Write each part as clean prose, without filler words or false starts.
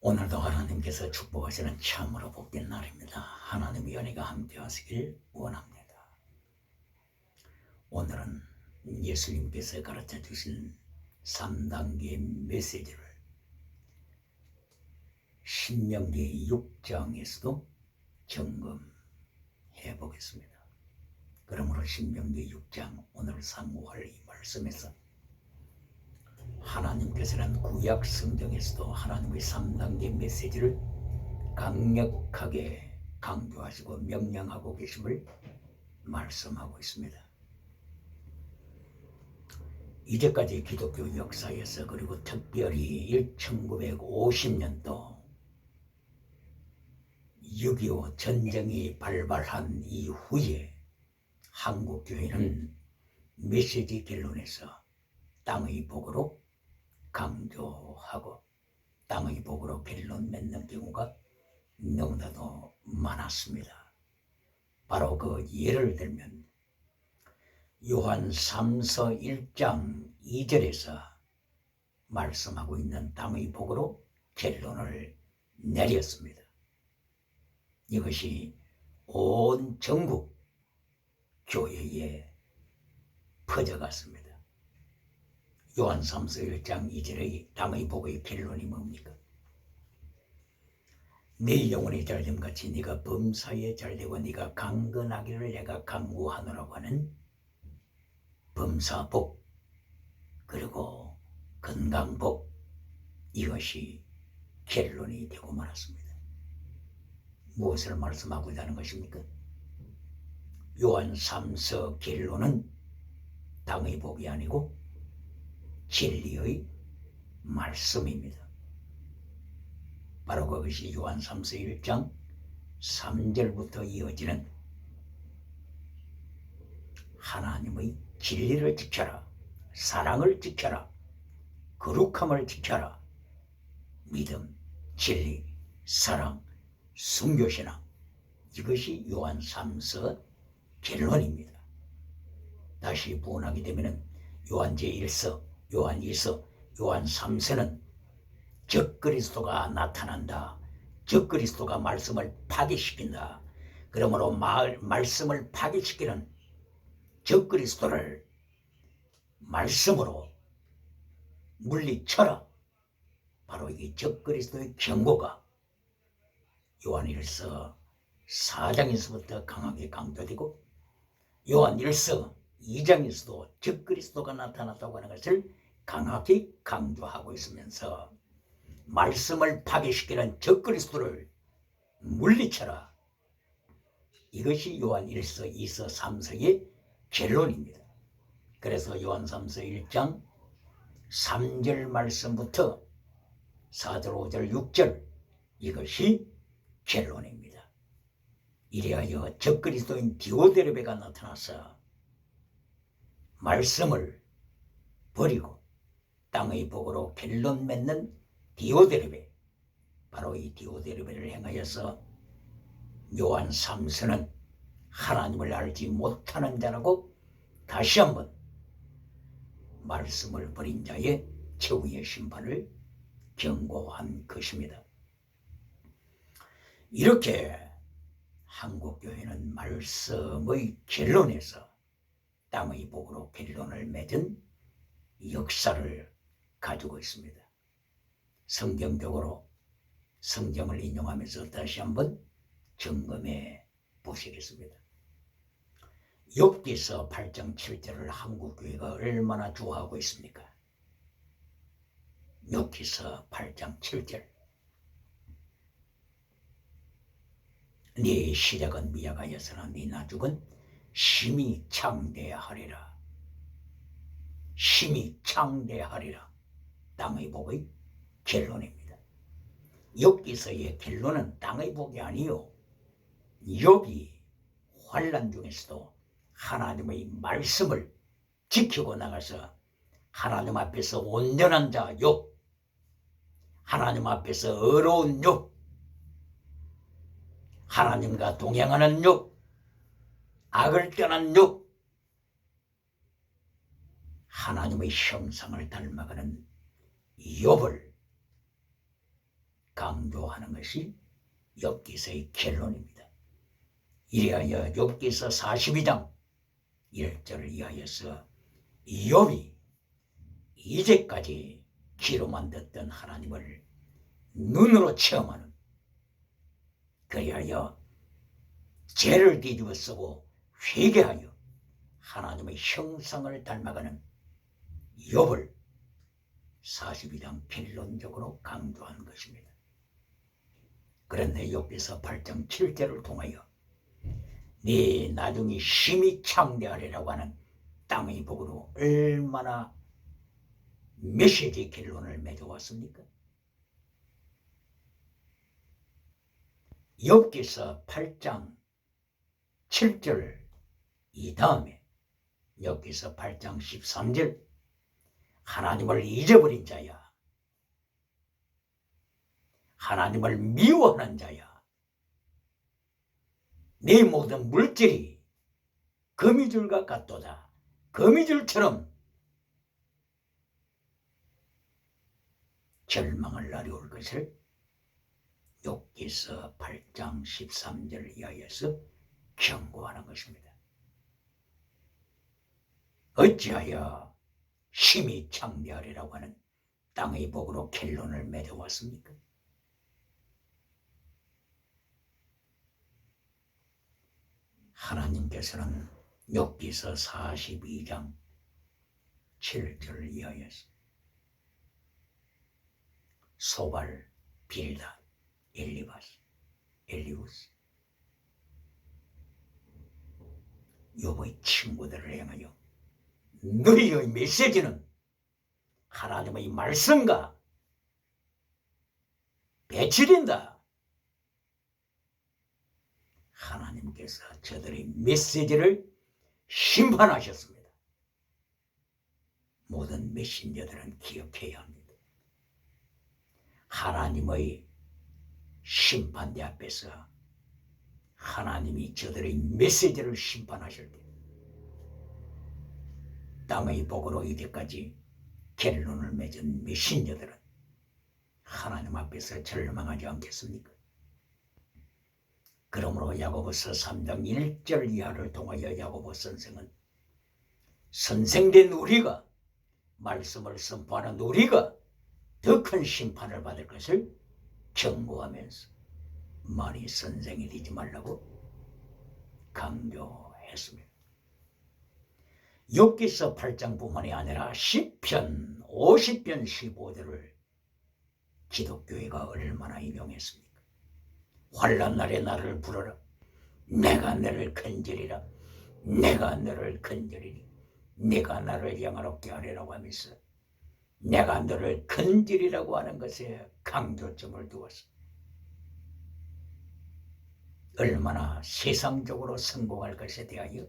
오늘도 하나님께서 축복하시는 참으로 복된 날입니다. 하나님의 은혜가 함께하시길 원합니다. 오늘은 예수님께서 가르쳐 주신 3단계 메시지를 신명기 6장에서도 점검해 보겠습니다. 그러므로 신명기 6장 오늘 상고할 이 말씀에서 하나님께서는 구약 성경에서도 하나님의 3단계 메시지를 강력하게 강조하시고 명령하고 계심을 말씀하고 있습니다. 이제까지 기독교 역사에서 그리고 특별히 1950년도 6.25 전쟁이 발발한 이후에 한국교회는 메시지 결론에서 땅의 복으로 강조하고 땅의 복으로 결론 맺는 경우가 너무나도 많았습니다. 바로 그 예를 들면 요한 3서 1장 2절에서 말씀하고 있는 땅의 복으로 결론을 내렸습니다. 이것이 온 전국 교회에 퍼져갔습니다. 요한 3서 1장 2절의 땅의 복의 결론이 뭡니까? 네 영혼이 잘됨같이 네가 범사에 잘되고 네가 강건하기를 내가 간구하노라고 하는 범사복 그리고 건강복, 이것이 결론이 되고 말았습니다. 무엇을 말씀하고자 하는 것입니까? 요한 3서 결론은 땅의 복이 아니고 진리의 말씀입니다. 바로 그것이 요한 3서 1장 3절부터 이어지는 하나님의 진리를 지켜라, 사랑을 지켜라, 거룩함을 지켜라, 믿음, 진리, 사랑, 순교신앙, 이것이 요한 3서 결론입니다. 다시 부언하게 되면 요한 제1서, 요한 2서, 요한 3서는 적그리스도가 나타난다. 적그리스도가 말씀을 파괴시킨다. 그러므로 말씀을 파괴시키는 적그리스도를 말씀으로 물리쳐라. 바로 이 적그리스도의 경고가 요한 1서 4장에서부터 강하게 강조되고 요한 1서 2장에서도 적그리스도가 나타났다고 하는 것을 강하게 강조하고 있으면서 말씀을 파괴시키는 적그리스도를 물리쳐라. 이것이 요한 1서, 2서, 3서의 결론입니다. 그래서 요한 3서 1장 3절 말씀부터 4절, 5절, 6절 이것이 결론입니다. 이래하여 적그리스도인 디오데르베가 나타나서 말씀을 버리고 땅의 복으로 결론 맺는 디오데르베, 바로 이 디오데르베를 행하여서 요한 3서는 하나님을 알지 못하는 자라고 다시 한번 말씀을 버린 자의 최후의 심판을 경고한 것입니다. 이렇게 한국교회는 말씀의 결론에서 땅의 복으로 결론을 맺은 역사를 가지고 있습니다. 성경적으로 성경을 인용하면서 다시 한번 점검해 보시겠습니다. 욥기서 8장 7절을 한국교회가 얼마나 좋아하고 있습니까? 욥기서 8장 7절. 네 시작은 미약하였으나 네 나중은 심히 창대하리라. 심히 창대하리라. 땅의 복의 결론입니다. 욥기서의 결론은 땅의 복이 아니요, 욥이 환난 중에서도 하나님의 말씀을 지키고 나가서 하나님 앞에서 온전한 자 욥, 하나님 앞에서 의로운 욥, 하나님과 동행하는 욥, 악을 떠난 욥, 하나님의 형상을 닮아가는 욥을 강조하는 것이 욥기서의 결론입니다. 이리하여 욥기서 42장 1절을 이하여서 욥이 이제까지 귀로만 듣던 하나님을 눈으로 체험하는, 그리하여 죄를 뒤집어 쓰고 회개하여 하나님의 형상을 닮아가는 욥을 42장 결론적으로 강조한 것입니다. 그런데 욥기서 8장 7절을 통하여 네 나중에 심히 창대하리라고 하는 땅의 복으로 얼마나 메시지 결론을 맺어왔습니까? 욥기서 8장 7절 이 다음에 욥기서 8장 13절 하나님을 잊어버린 자야, 하나님을 미워하는 자야, 네 모든 물질이 거미줄과 같도다. 거미줄처럼 절망을 날이 올 것을 욥기서 8장 13절 이하여서 경고하는 것입니다. 어찌하여 심히 창대하리라고 하는 땅의 복으로 결론을 맺어왔습니까? 하나님께서는 욥기서 42장 7절을 이하여서 소발, 빌닷, 엘리우스 욥의 친구들을 향하여 너희의 메시지는 하나님의 말씀과 배치된다. 하나님께서 저들의 메시지를 심판하셨습니다. 모든 메신저들은 기억해야 합니다. 하나님의 심판대 앞에서 하나님이 저들의 메시지를 심판하실 때 땅의 복으로 이때까지 결론을 맺은 메신저들은 하나님 앞에서 절망하지 않겠습니까? 그러므로 야고보서 3장 1절 이하를 통하여 야고보 선생은 선생된 우리가, 말씀을 선포하는 우리가 더 큰 심판을 받을 것을 경고하면서 많이 선생이 되지 말라고 강조했습니다. 욥기서 8장뿐만이 아니라 시편 50편 15절을 기독교회가 얼마나 인용했습니까? 환난 날에 나를 부르라. 내가 너를 건지리라. 내가 너를 건지리니 내가 나를 영화롭게 하리라고 하면서 내가 너를 건지리라고 하는 것에 강조점을 두었어. 얼마나 세상적으로 성공할 것에 대하여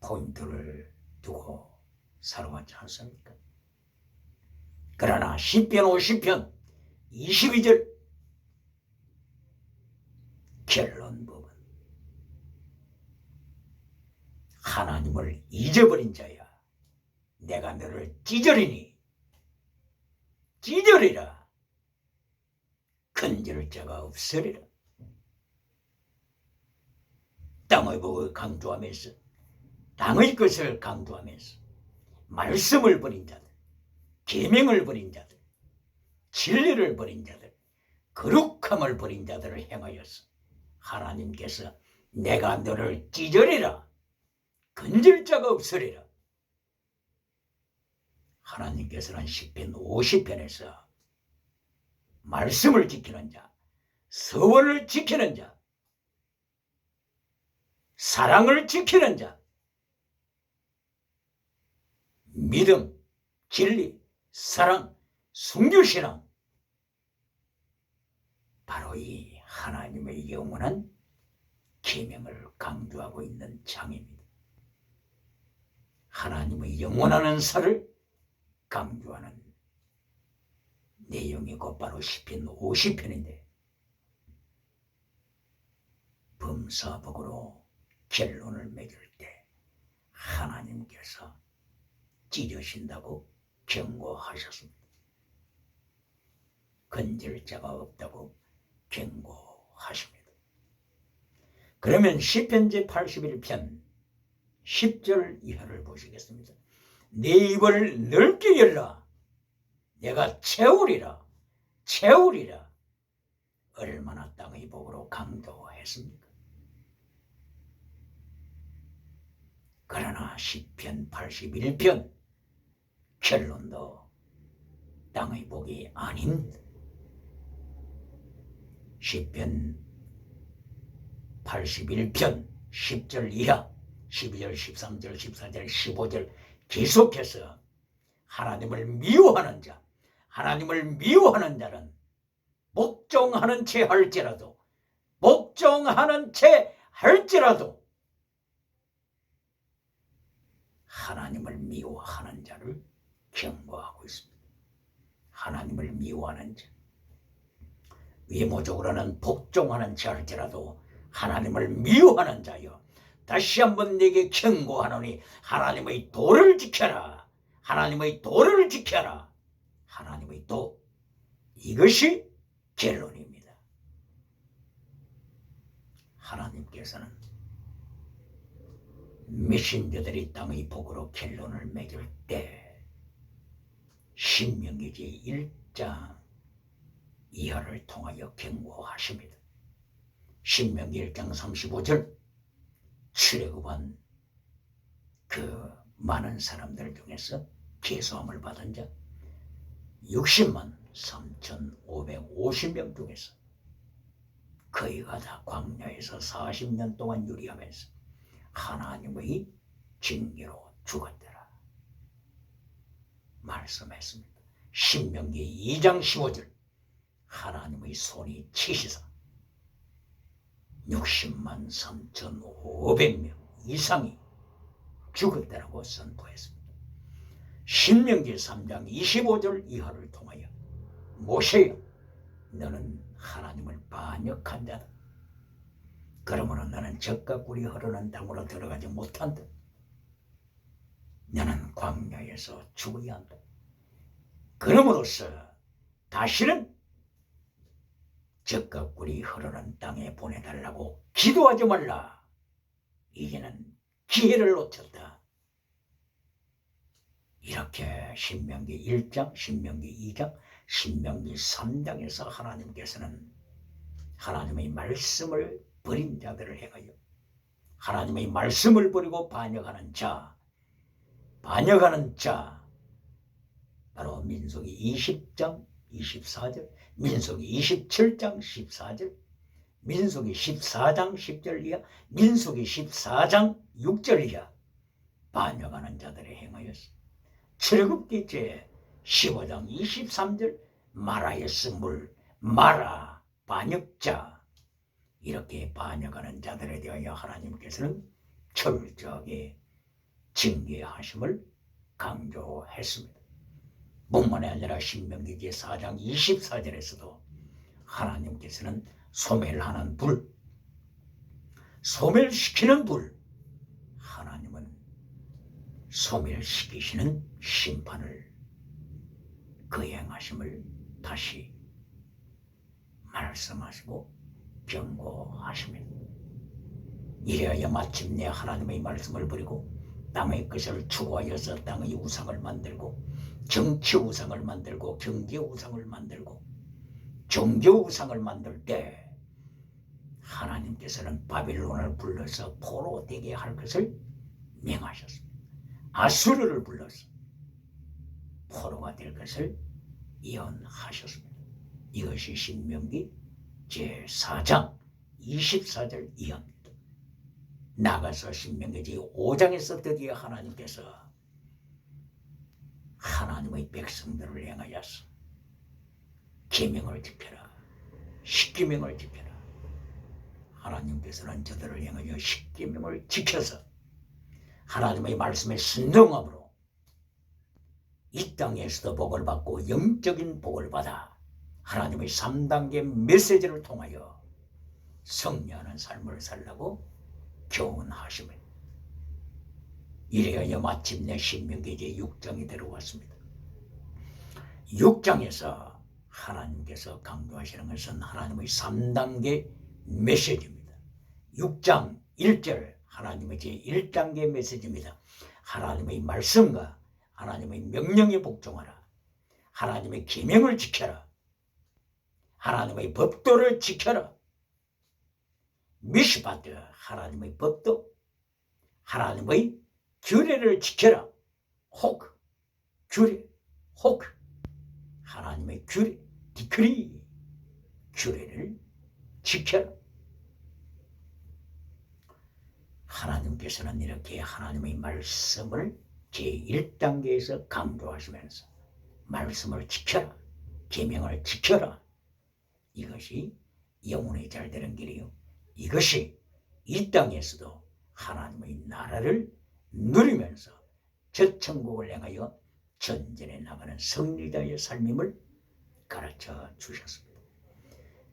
포인트를 두고 살아왔지 않습니까? 그러나 시편 50편 22절 결론 부분, 하나님을 잊어버린 자야, 내가 너를 찢으리니 찢으리라. 건질 자가 없으리라. 땅의 복을 강조하면서, 땅의 것을 강조하면서 말씀을 버린 자들, 계명을 버린 자들, 진리를 버린 자들, 거룩함을 버린 자들을 향하여서 하나님께서 내가 너를 찢으리라. 건질 자가 없으리라. 하나님께서는 시편 50편에서 말씀을 지키는 자, 서원을 지키는 자, 사랑을 지키는 자, 믿음, 진리, 사랑, 순교신앙, 바로 이 하나님의 영원한 계명을 강조하고 있는 장입니다. 하나님의 영원한 은사를 강조하는 내용이 곧바로 시편 50편인데 범사복으로 결론을 맺을 때 하나님께서 찢으신다고 경고하셨습니다. 건질 자가 없다고 경고하십니다. 그러면 시편 제81편 10절 이하를 보시겠습니다. 내 입을 넓게 열라. 내가 채우리라. 채우리라. 얼마나 땅의 복으로 강조했습니까? 그러나 시편 81편 결론도 땅의 복이 아닙니다. 시편 81편 10절 이하 12절, 13절, 14절, 15절 계속해서 하나님을 미워하는 자, 하나님을 미워하는 자는 복종하는 채 할지라도 하나님을 미워하는 자를 경고하고 있습니다. 하나님을 미워하는 자, 외모적으로는 복종하는 채 할지라도 하나님을 미워하는 자여, 다시 한번 내게 경고하노니 하나님의 도를 지켜라. 하나님의 도를 지켜라. 하나님의 도, 이것이 결론입니다. 하나님께서는 메신저들이 땅의 복으로 결론을 맺을 때 신명기지 1장 이하를 통하여 경고하십니다. 신명기 1장 35절 출애굽한 그 많은 사람들 중에서 계수함을 받은 자 60만 3,550명 중에서 거의가 다 광야에서 40년 동안 유리하면서 하나님의 징계로 죽었더라 말씀했습니다. 신명기 2장 15절 하나님의 손이 치시사 60만 3,500명 이상이 죽었다라고 선포했습니다. 신명기 3장 25절 이하를 통하여 모세야, 너는 하나님을 반역한 자다. 그러므로 너는 젖과 꿀이 흐르는 땅으로 들어가지 못한다. 너는 광야에서 죽어야 한다. 그러므로서 다시는 젖과 꿀이 흐르는 땅에 보내달라고 기도하지 말라. 이제는 기회를 놓쳤다. 이렇게 신명기 1장, 신명기 2장, 신명기 3장에서 하나님께서는 하나님의 말씀을 버린 자들을 행하여 하나님의 말씀을 버리고 반역하는 자 바로 민수기 20장 24절, 민수기 27장 14절, 민수기 14장 10절 이하, 민수기 14장 6절 이하 반역하는 자들을 행하였어. 출애굽기 제 15장 23절 마라였음을 마라 반역자, 이렇게 반역하는 자들에 대하여 하나님께서는 철저하게 징계하심을 강조했습니다. 뿐만이 아니라 신명기 제 4장 24절에서도 하나님께서는 소멸하는 불, 소멸시키는 불, 하나님은 소멸시키시는 심판을 거행하심을 다시 말씀하시고 경고하십니다. 이래야 마침내 하나님의 말씀을 버리고 땅의 것을 추구하여서 땅의 우상을 만들고 정치 우상을 만들고 경제 우상을 만들고 종교 우상을 만들 때 하나님께서는 바빌론을 불러서 포로 되게 할 것을 명하셨습니다. 아수르를 불러서 포로가 될 것을 예언하셨습니다. 이것이 신명기 제4장 24절 이하입니다. 나가서 신명기 제5장에서 드디어 하나님께서 하나님의 백성들을 향하여서 계명을 지켜라, 십계명을 지켜라. 하나님께서는 저들을 향하여 십계명을 지켜서 하나님의 말씀에 순종함으로 이 땅에서도 복을 받고 영적인 복을 받아 하나님의 3단계 메시지를 통하여 승리하는 삶을 살라고 교훈하시면 이래야 마침내 신명기 제6장이 들어왔습니다. 6장에서 하나님께서 강조하시는 것은 하나님의 3단계 메시지입니다. 6장 1절 하나님의 제1단계 메시지입니다. 하나님의 말씀과 하나님의 명령에 복종하라. 하나님의 계명을 지켜라. 하나님의 법도를 지켜라. 미시바트 하나님의 법도, 하나님의 규례를 지켜라. 혹 규례, 혹 하나님의 규례, 디크리 규례를 지켜라. 하나님께서는 이렇게 하나님의 말씀을 제1단계에서 강조하시면서 말씀을 지켜라, 계명을 지켜라. 이것이 영혼이 잘 되는 길이요. 이것이 이 땅에서도 하나님의 나라를 누리면서 저 천국을 향하여 전진해 나가는 승리자의 삶임을 가르쳐 주셨습니다.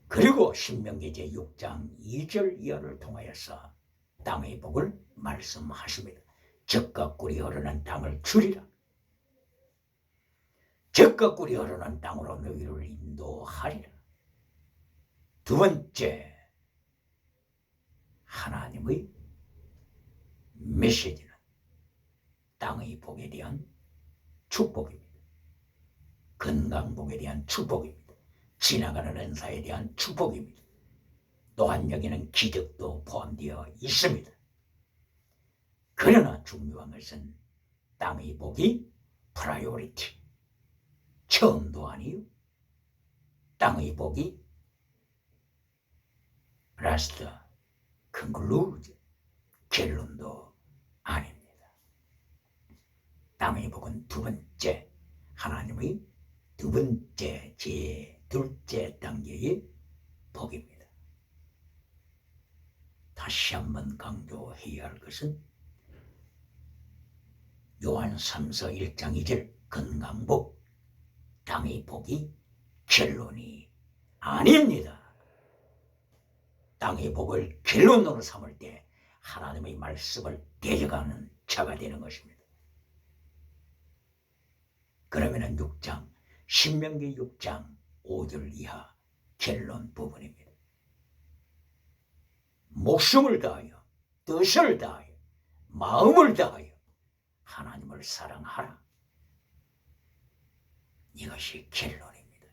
그리고 신명기 제6장 2절 이하를 통하여서 땅의 복을 말씀하십니다. 젖과 꿀이 흐르는 땅을 주리라. 젖과 꿀이 흐르는 땅으로 너희를 인도하리라. 두 번째, 하나님의 메시지는 땅의 복에 대한 축복입니다. 건강복에 대한 축복입니다. 지나가는 은사에 대한 축복입니다. 또한 여기는 기적도 포함되어 있습니다. 그러나 중요한 것은 땅의 복이 프라이오리티, 처음도 아니요. 땅의 복이 라스트, 컨클루드, 결론도 아닙니다. 땅의 복은 두 번째, 하나님의 두 번째, 둘째 단계의 복입니다. 다시 한번 강조해야 할 것은 요한 3서 1장 2절 건강복, 땅의 복이 결론이 아닙니다. 땅의 복을 결론으로 삼을 때 하나님의 말씀을 데려가는 자가 되는 것입니다. 그러면은 6장, 신명기 6장 5절 이하 결론 부분입니다. 목숨을 다하여, 뜻을 다하여, 마음을 다하여 하나님을 사랑하라. 이것이 결론입니다.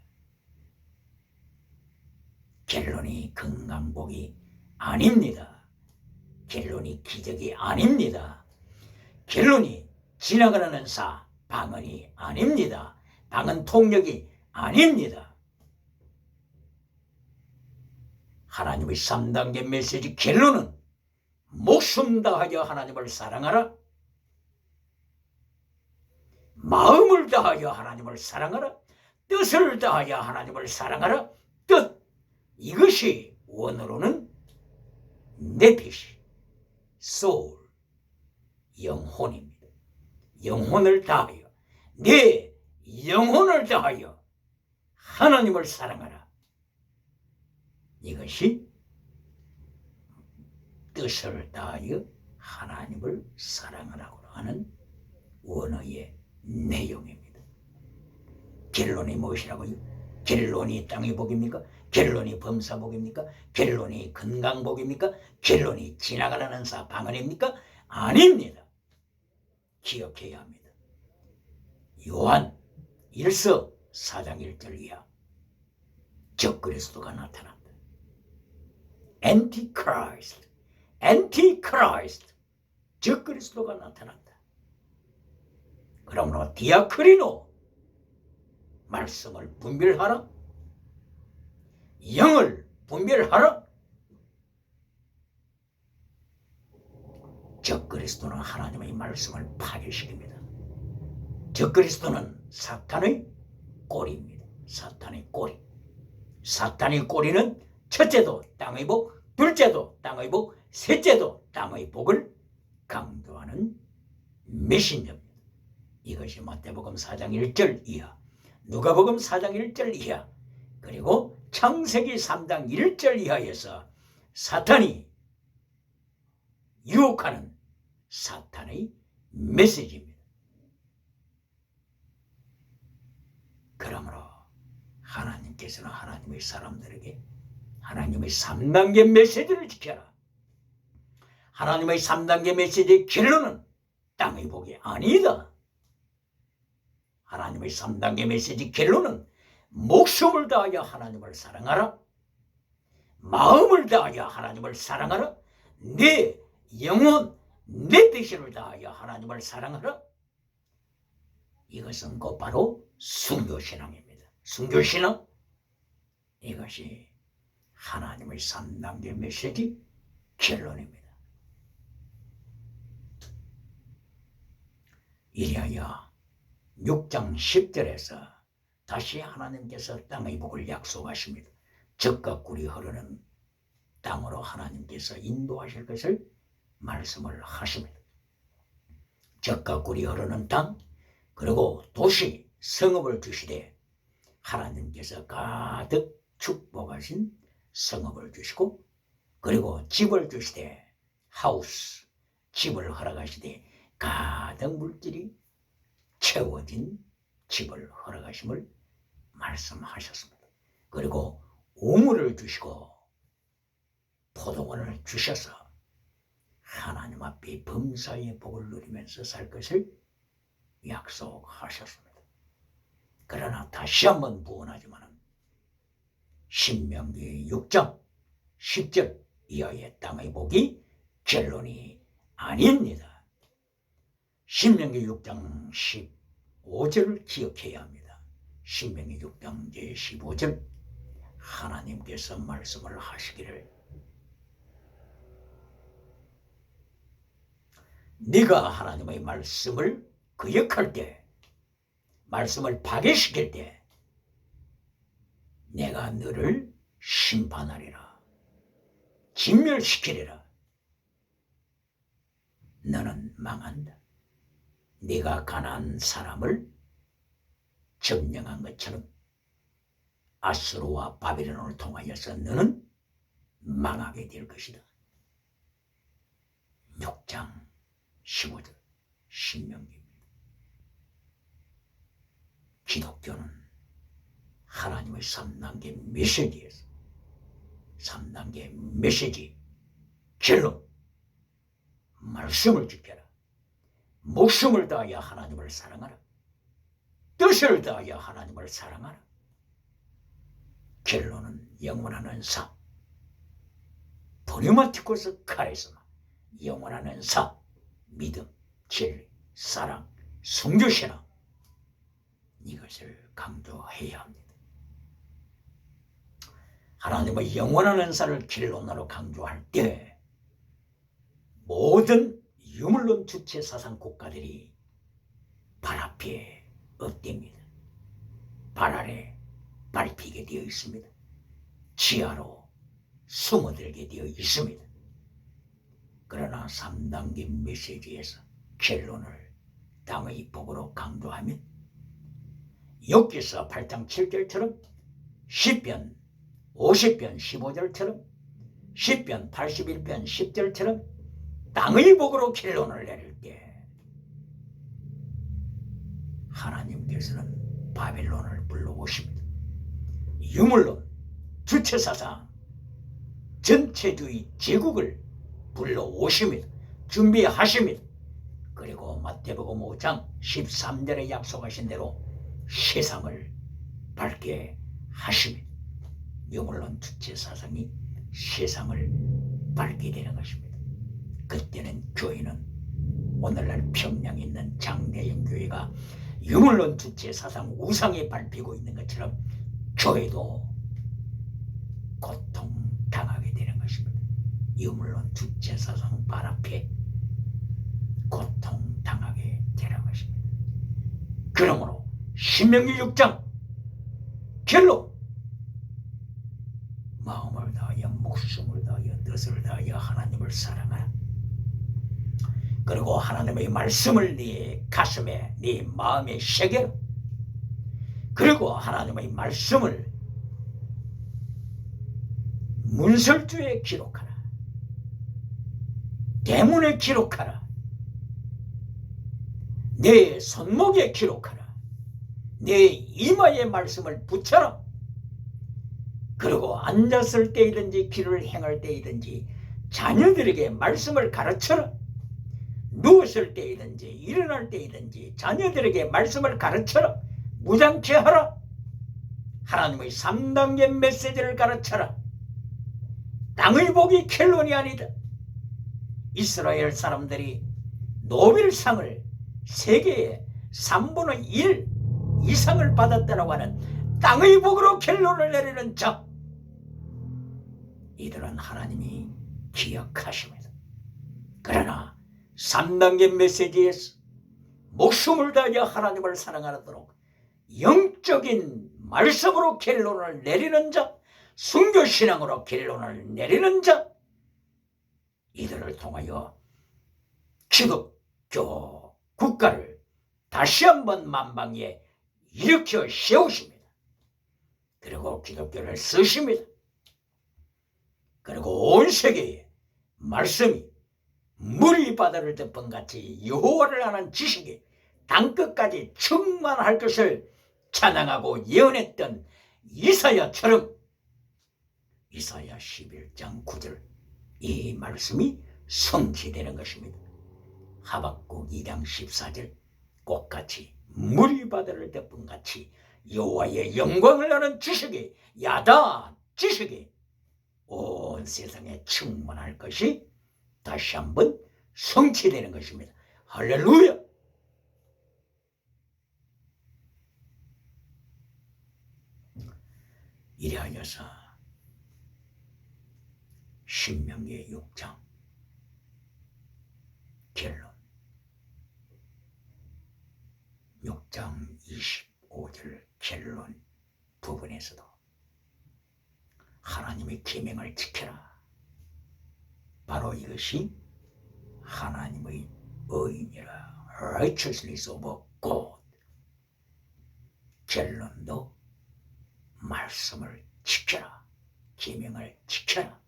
결론이 건강복이 아닙니다. 결론이 기적이 아닙니다. 결론이 지나가는 은사, 방언이 아닙니다. 방언 통력이 아닙니다. 하나님의 3단계 메시지 결론은 목숨 다하여 하나님을 사랑하라. 마음을 다하여 하나님을 사랑하라. 뜻을 다하여 하나님을 사랑하라. 뜻, 이것이 원어로는 네피시, 소울, 영혼입니다. 영혼을 다하여, 내 영혼을 다하여 하나님을 사랑하라. 이것이 뜻을 다하여 하나님을 사랑하라고 하는 원어의 내용입니다. 결론이 무엇이라고요? 결론이 땅의 복입니까? 결론이 범사복입니까? 결론이 건강복입니까? 결론이 지나가는 은사 방언입니까? 아닙니다. 기억해야 합니다. 요한 1서 4장 1절 이하 적그리스도가 나타난다. 엔티크라이스트, 적그리스도가 나타난다. 그러므로 디아크리노, 말씀을 분별하라. 영을 분별하라. 적그리스도는 하나님의 말씀을 파괴시킵니다. 적그리스도는 사탄의 꼬리입니다. 사탄의 꼬리. 사탄의 꼬리는 첫째도 땅의 복, 둘째도 땅의 복, 셋째도 땅의 복을 강조하는 메신저입니다. 이것이 마태복음 4장 1절 이하, 누가복음 4장 1절 이하, 그리고 창세기 3장 1절 이하에서 사탄이 유혹하는 사탄의 메시지입니다. 그러므로 하나님께서는 하나님의 사람들에게 하나님의 3단계 메시지를 지켜라. 하나님의 3단계 메시지의 결론은 땅의 복이 아니다. 하나님의 3단계 메시지 결론은 목숨을 다하여 하나님을 사랑하라. 마음을 다하여 하나님을 사랑하라. 내 영혼, 내 뜻을 다하여 하나님을 사랑하라. 이것은 곧바로 순교신앙입니다. 순교신앙, 이것이 하나님의 3단계 메시지 결론입니다. 이리하여 6장 10절에서 다시 하나님께서 땅의 복을 약속하십니다. 젖과 꿀이 흐르는 땅으로 하나님께서 인도하실 것을 말씀을 하십니다. 젖과 꿀이 흐르는 땅, 그리고 도시, 성읍을 주시되 하나님께서 가득 축복하신 성읍을 주시고, 그리고 집을 주시되 하우스, 집을 허락하시되 가득 물질이 채워진 집을 허락하심을 말씀하셨습니다. 그리고 우물을 주시고 포도원을 주셔서 하나님 앞에 범사의 복을 누리면서 살 것을 약속하셨습니다. 그러나 다시 한번 부언하지만 신명기 6장 10절 이하의 땅의 복이 결론이 아닙니다. 신명기 6장 15절을 기억해야 합니다. 신명기 6장 제15절 하나님께서 말씀을 하시기를 네가 하나님의 말씀을 거역할 때, 말씀을 파괴시킬 때 내가 너를 심판하리라, 진멸시키리라. 너는 망한다. 네가 가나안 사람을 점령한 것처럼 아수르와 바빌론을 통하여서 너는 망하게 될 것이다. 6장 15절 신명기입니다. 기독교는 하나님의 3단계 메시지에서 3단계 메시지 결론, 말씀을 지켜라. 목숨을 다하여 하나님을 사랑하라. 뜻을 다하여 하나님을 사랑하라. 결론은 영원한 은사, 브리마티코스 카리스마, 영원한 은사, 믿음, 진리, 사랑, 순교신앙, 이것을 강조해야 합니다. 하나님의 영원한 은사를 결론으로 강조할 때 모든 유물론 주체 사상 국가들이 발 앞에 엎댑니다. 발 아래 밟히게 되어 있습니다. 지하로 숨어들게 되어 있습니다. 그러나 3단계 메시지에서 결론을 땅의 복으로 강조하면 욥기서 8장 7절처럼 시편 50편 15절처럼 시편 81편 10절처럼 땅의 복으로 결론을 내릴 때 하나님께서는 바벨론을 불러오십니다. 유물론, 주체사상, 전체주의 제국을 불러오십니다. 준비하십니다. 그리고 마태복음 5장 13절에 약속하신 대로 세상을 밝게 하십니다. 유물론 주체사상이 세상을 밝게 되는 것입니다. 그때는 교회는 오늘날 평양에 있는 장대형 교회가 유물론 주체사상 우상에 밟히고 있는 것처럼 교회도 고통당하게 되는 것입니다. 유물론 주체사상 발 앞에 고통당하게 되는 것입니다. 그러므로 신명기 6장 결론, 마음을 다하여 목숨을 다하여 뜻을 다하여 하나님을 사랑하라. 그리고 하나님의 말씀을 네 가슴에 네 마음에 새겨라. 그리고 하나님의 말씀을 문설주에 기록하라. 대문에 기록하라. 내 손목에 기록하라. 내 이마에 말씀을 붙여라. 그리고 앉았을 때이든지 길을 행할 때이든지 자녀들에게 말씀을 가르쳐라. 누웠을 때이든지 일어날 때이든지 자녀들에게 말씀을 가르쳐라. 무장케 하라. 하나님의 3단계 메시지를 가르쳐라. 땅의 복이 켈론이 아니다. 이스라엘 사람들이 노벨상을 세계의 3분의 1 이상을 받았다고 하는 땅의 복으로 켈론을 내리는 자, 이들은 하나님이 기억하십니다. 그러나 3단계 메시지에서 목숨을 다하여 하나님을 사랑하도록 영적인 말씀으로 켈론을 내리는 자, 순교신앙으로 켈론을 내리는 자, 이들을 통하여 기독교 국가를 다시 한번 만방에 일으켜 세우십니다. 그리고 기독교를 쓰십니다. 그리고 온 세계에 말씀이 물이 바다를 덮은 같이 여호와를 아는 지식이 땅끝까지 충만할 것을 찬양하고 예언했던 이사야처럼 이사야 11장 9절 이 말씀이 성취되는 것입니다. 하박국 2장 14절 꽃같이 물이 바다를 덮은 같이 여호와의 영광을 아는 지식이 야단 지식이 온 세상에 충만할 것이 다시 한번 성취되는 것입니다. 할렐루야! 이래하여서 신명기 6장 결론 6장 25절 결론 부분에서도 하나님의 계명을 지켜라. 바로 이것이 하나님의 의인이라. righteousness of God. 결론도 말씀을 지켜라. 계명을 지켜라.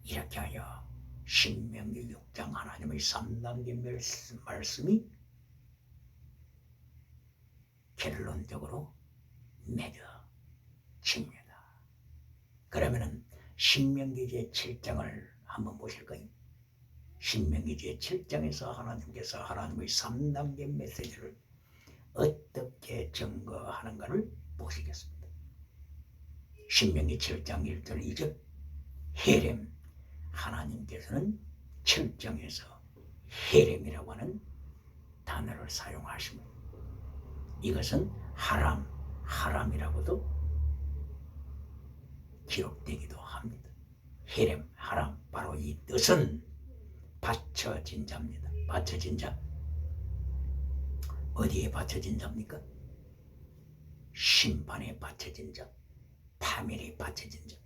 이렇게 하여 신명기 6장 하나님의 3단계 말씀이 결론적으로 맺어집니다. 그러면은 신명기 제7장을 한번 보실까요? 신명기 제7장에서 하나님께서 하나님의 3단계 메시지를 어떻게 증거하는가를 보시겠습니다. 신명기 7장 1절 2절 헤렘, 하나님께서는 7장에서 헤렘이라고 하는 단어를 사용하십니다. 이것은 하람이라고도 기록되기도 합니다. 헤렘, 하람, 바로 이 뜻은 바쳐진 자입니다. 바쳐진 자. 어디에 바쳐진 자입니까? 심판에 바쳐진 자, 파멸에 바쳐진 자.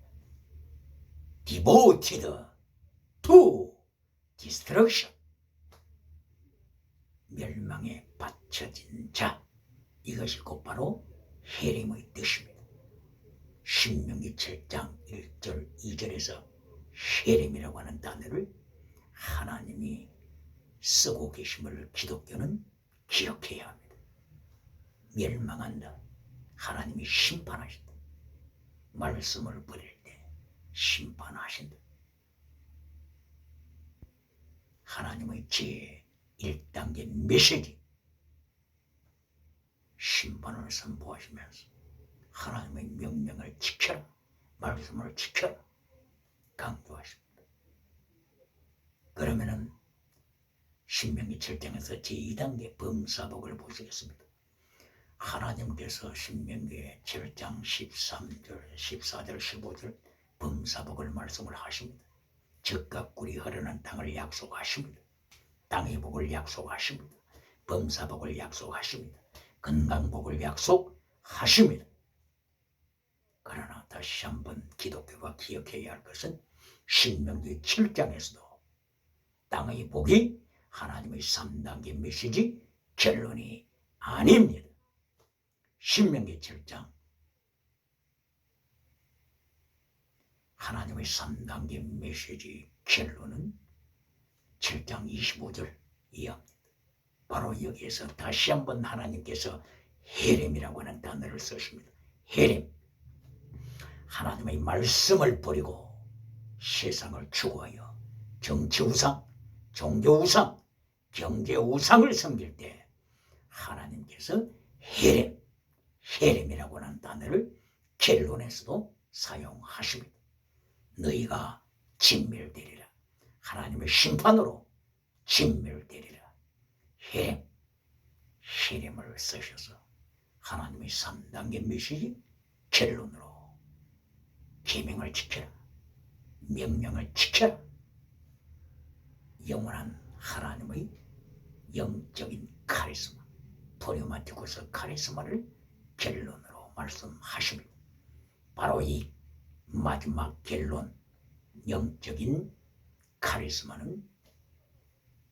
Devoted to destruction. 멸망에 바쳐진 자. 이것이 곧바로 헤렘의 뜻입니다. 신명기 7장 1절 2절에서 헤렘이라고 하는 단어를 하나님이 쓰고 계심을 기독교는 기억해야 합니다. 멸망한다. 하나님이 심판하신다. 말씀을 버릴 때 심판하신다. 하나님의 제1단계 메시지 심판을 선포하시면서 하나님의 명령을 지켜라. 말씀을 지켜라. 강조하십니다. 그러면은 신명기 7장에서 제2단계 범사복을 보시겠습니다. 하나님께서 신명기 7장 13절, 14절, 15절 범사복을 말씀을 하십니다. 젖과 꿀이 흐르는 땅을 약속하십니다. 땅의 복을 약속하십니다. 범사복을 약속하십니다. 건강복을 약속하십니다. 그러나 다시 한번 기독교가 기억해야 할 것은 신명기 7장에서도 땅의 복이 하나님의 3단계 메시지 결론이 아닙니다. 신명기 7장 하나님의 3단계 메시지 결론은 7장 25절 이하입니다. 바로 여기에서 다시 한번 하나님께서 헤렘이라고 하는 단어를 쓰십니다. 헤렘. 하나님의 말씀을 버리고 세상을 추구하여 정치 우상, 종교 우상, 경제 우상을 섬길 때 하나님께서 헤렘이라고 하는 단어를 결론에서도 사용하십니다. 너희가 진멸되리라. 하나님의 심판으로 진멸되리라. 헤렘을 쓰셔서 하나님의 3단계 메시지 결론으로 계명을 지켜라. 명령을 지켜라. 영원한 하나님의 영적인 카리스마, 포리마티쿠스 카리스마를 결론으로 말씀하십니다. 바로 이 마지막 결론, 영적인 카리스마는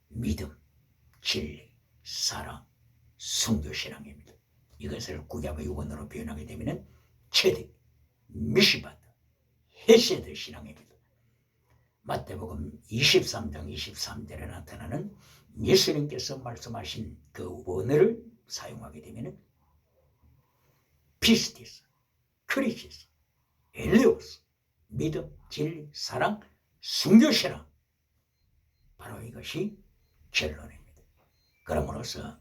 믿음, 진리, 사랑, 순교신앙입니다. 이것을 구약의 원어로 표현하게 되면 체득, 미시바드, 헤세드 신앙입니다. 마태복음 23장 23절에 나타나는 예수님께서 말씀하신 그 원어를 사용하게 되면 피스티스, 크리시스, 엘리오스, 믿음, 진리, 사랑, 순교신앙, 바로 이것이 결론입니다. 그러므로서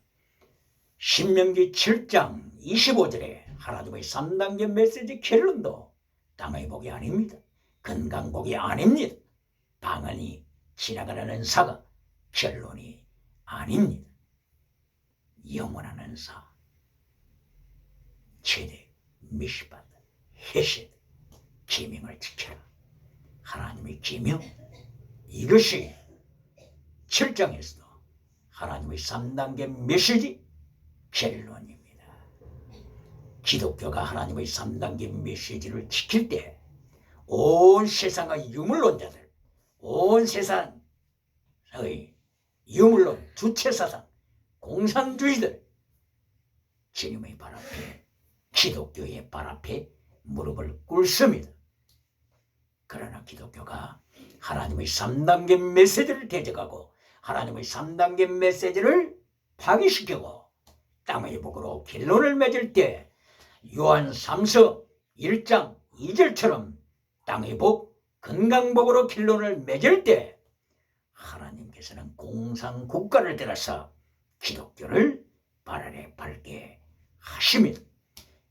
신명기 7장 25절에 하나님의 3단계 메시지 결론도 땅의 복이 아닙니다. 건강복이 아닙니다. 방언이 지나가는 은사가 결론이 아닙니다. 영원한 은사, 최대, 미시바드, 헤세드, 계명을 지켜라. 하나님의 계명, 이것이 7장에서도 하나님의 3단계 메시지 결론입니다. 기독교가 하나님의 3단계 메시지를 지킬 때 온 세상의 유물론자들, 온 세상의 유물론, 주체사상, 공산주의들 주님의 발 앞에, 기독교의 발 앞에 무릎을 꿇습니다. 그러나 기독교가 하나님의 3단계 메시지를 대적하고 하나님의 3단계 메시지를 파괴시키고 땅의 복으로 결론을 맺을 때 요한 3서 1장 2절처럼 땅의 복, 건강복으로 결론을 맺을 때 하나님께서는 공산국가를 들어서 기독교를 발 아래 밟게 하십니다.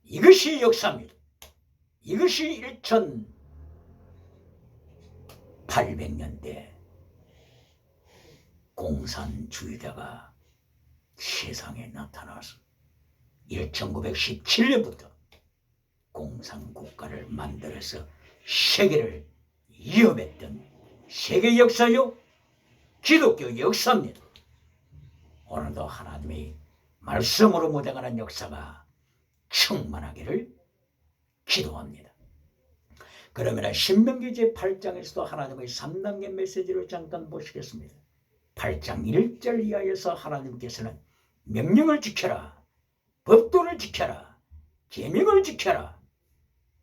이것이 역사입니다. 이것이 1800년대 공산주의자가 세상에 나타나서 1917년부터 공산국가를 만들어서 세계를 위협했던 세계 역사요, 기독교 역사입니다. 오늘도 하나님의 말씀으로 묻어가는 역사가 충만하기를 기도합니다. 그러면 신명기 제8장에서도 하나님의 3단계 메시지를 잠깐 보시겠습니다. 8장 1절 이하에서 하나님께서는 명령을 지켜라, 법도를 지켜라, 계명을 지켜라.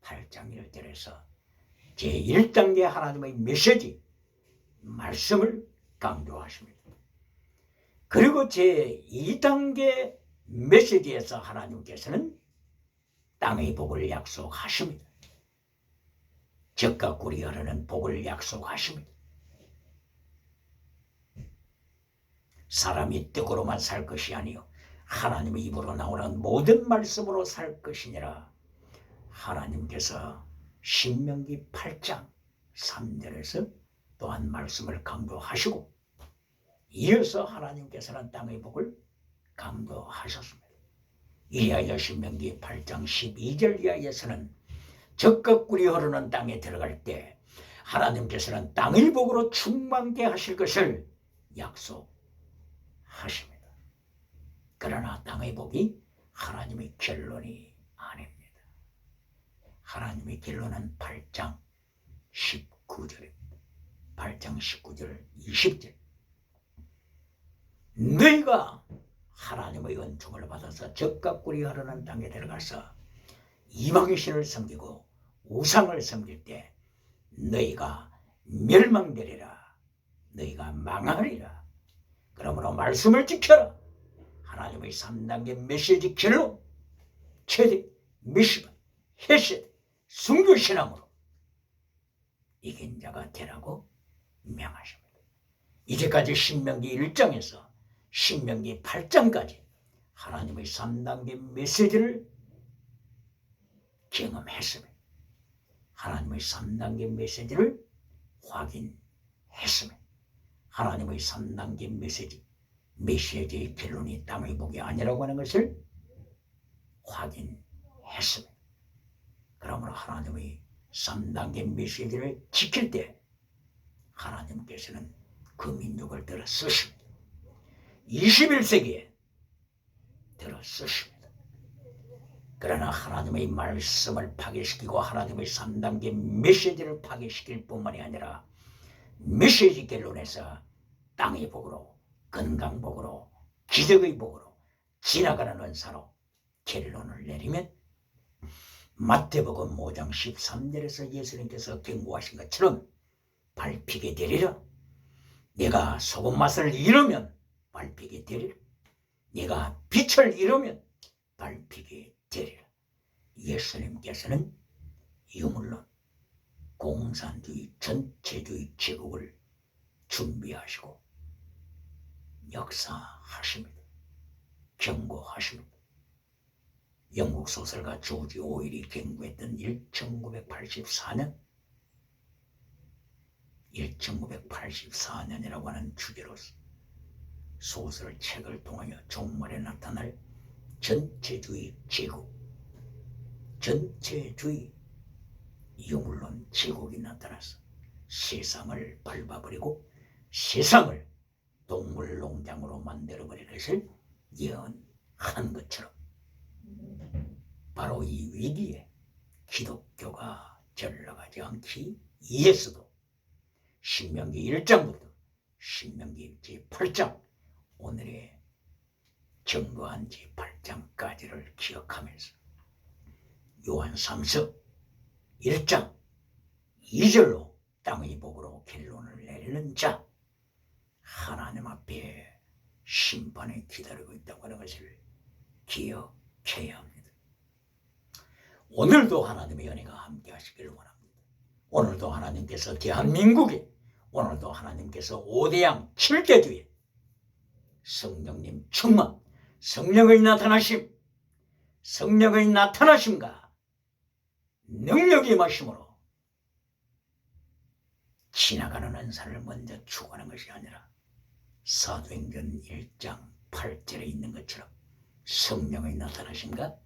8장 1절에서 제1단계 하나님의 메시지, 말씀을 강조하십니다. 그리고 제2단계 메시지에서 하나님께서는 땅의 복을 약속하십니다. 젖과 꿀이 흐르는 복을 약속하십니다. 사람이 떡으로만 살 것이 아니요 하나님의 입으로 나오는 모든 말씀으로 살 것이니라. 하나님께서 신명기 8장 3절에서 또한 말씀을 강조하시고 이어서 하나님께서는 땅의 복을 강조하셨습니다. 이하여 신명기 8장 12절 이하에서는 젖과 꿀이 흐르는 땅에 들어갈 때 하나님께서는 땅의 복으로 충만케 하실 것을 약속하십니다. 그러나 땅의 복이 하나님의 결론이 아닙니다. 하나님의 결론은 8장 19절입니다. 8장 19절 20절 너희가 하나님의 은총을 받아서 젖과 꿀이 흐르는 땅에 들어가서 이방의 신을 섬기고 우상을 섬길 때 너희가 멸망되리라. 너희가 망하리라. 그러므로 말씀을 지켜라. 하나님의 3단계 메시지 결론, 체득, 미시바, 헤셋, 순교신앙으로 이긴 자가 되라고 명하십니다. 이제까지 신명기 1장에서 신명기 8장까지 하나님의 3단계 메시지를 경험했으며 하나님의 3단계 메시지를 확인했으며 하나님의 3단계 메시지의 결론이 땅의 복이 아니라고 하는 것을 확인했으며 그러므로 하나님의 3단계 메시지를 지킬 때 하나님께서는 그 민족을 들어 쓰십니다. 21세기에 들어 쓰십니다. 그러나 하나님의 말씀을 파괴시키고 하나님의 3단계 메시지를 파괴시킬 뿐만이 아니라 메시지 결론에서 땅의 복으로 건강복으로 기적의 복으로 지나가는 은사로 결론을 내리면 마태복음 5장 13절에서 예수님께서 경고하신 것처럼 밟히게 되리라. 내가 소금 맛을 잃으면 밟히게 되리라. 내가 빛을 잃으면 밟히게 되리라. 예수님께서는 유물론 공산주의 전체주의 제국을 준비하시고 역사하십니다. 경고하십니다. 영국 소설가 조지 오일이 경고했던 1984년이라고 하는 주제로서 소설 책을 통하여 종말에 나타날 전체주의 제국, 전체주의 유물론 제국이 나타나서 세상을 밟아버리고 세상을 동물농장으로 만들어버릴 것을 예언한 것처럼 바로 이 위기에 기독교가 전락하지 않기 위해서도 신명기 1장부터 신명기 제8장 오늘의 경고한 제8장까지를 기억하면서 요한 3서 1장 2절로 땅의 복으로 결론을 내리는 자 하나님 앞에 심판에 기다리고 있다고 하는 것을 기억해야 합니다. 오늘도 하나님의 은혜가 함께 하시기를 원합니다. 오늘도 하나님께서 대한민국에 오늘도 하나님께서 5대양 7대주에 성령님 충만 성령의 나타나심과 능력의 임하심으로 지나가는 은사를 먼저 추구하는 것이 아니라 사도행전 1장 8절에 있는 것처럼 성령의 나타나심과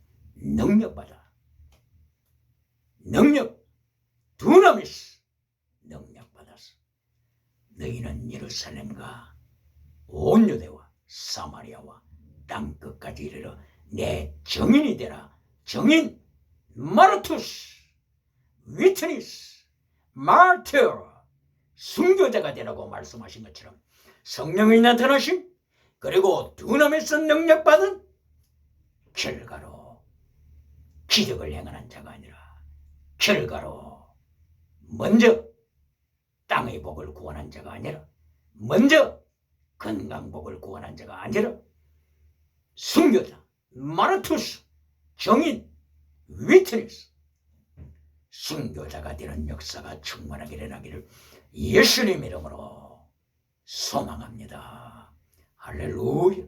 두나미스 능력받아서 너희는 예루살렘과 온 유대와 사마리아와 땅끝까지 이르러 내 증인이 되라. 증인 마르투스 위트니스 마르티어 순교자가 되라고 말씀하신 것처럼 성령의 나타나심 그리고 두나미스 능력받은 결과로 기적을 행하는 자가 아니라 결과로 먼저 땅의 복을 구원한 자가 아니라 먼저 건강복을 구원한 자가 아니라 순교자, 마르투스, 정인, 위트니스 순교자가 되는 역사가 충만하게 일어나기를 예수님 이름으로 소망합니다. 할렐루야.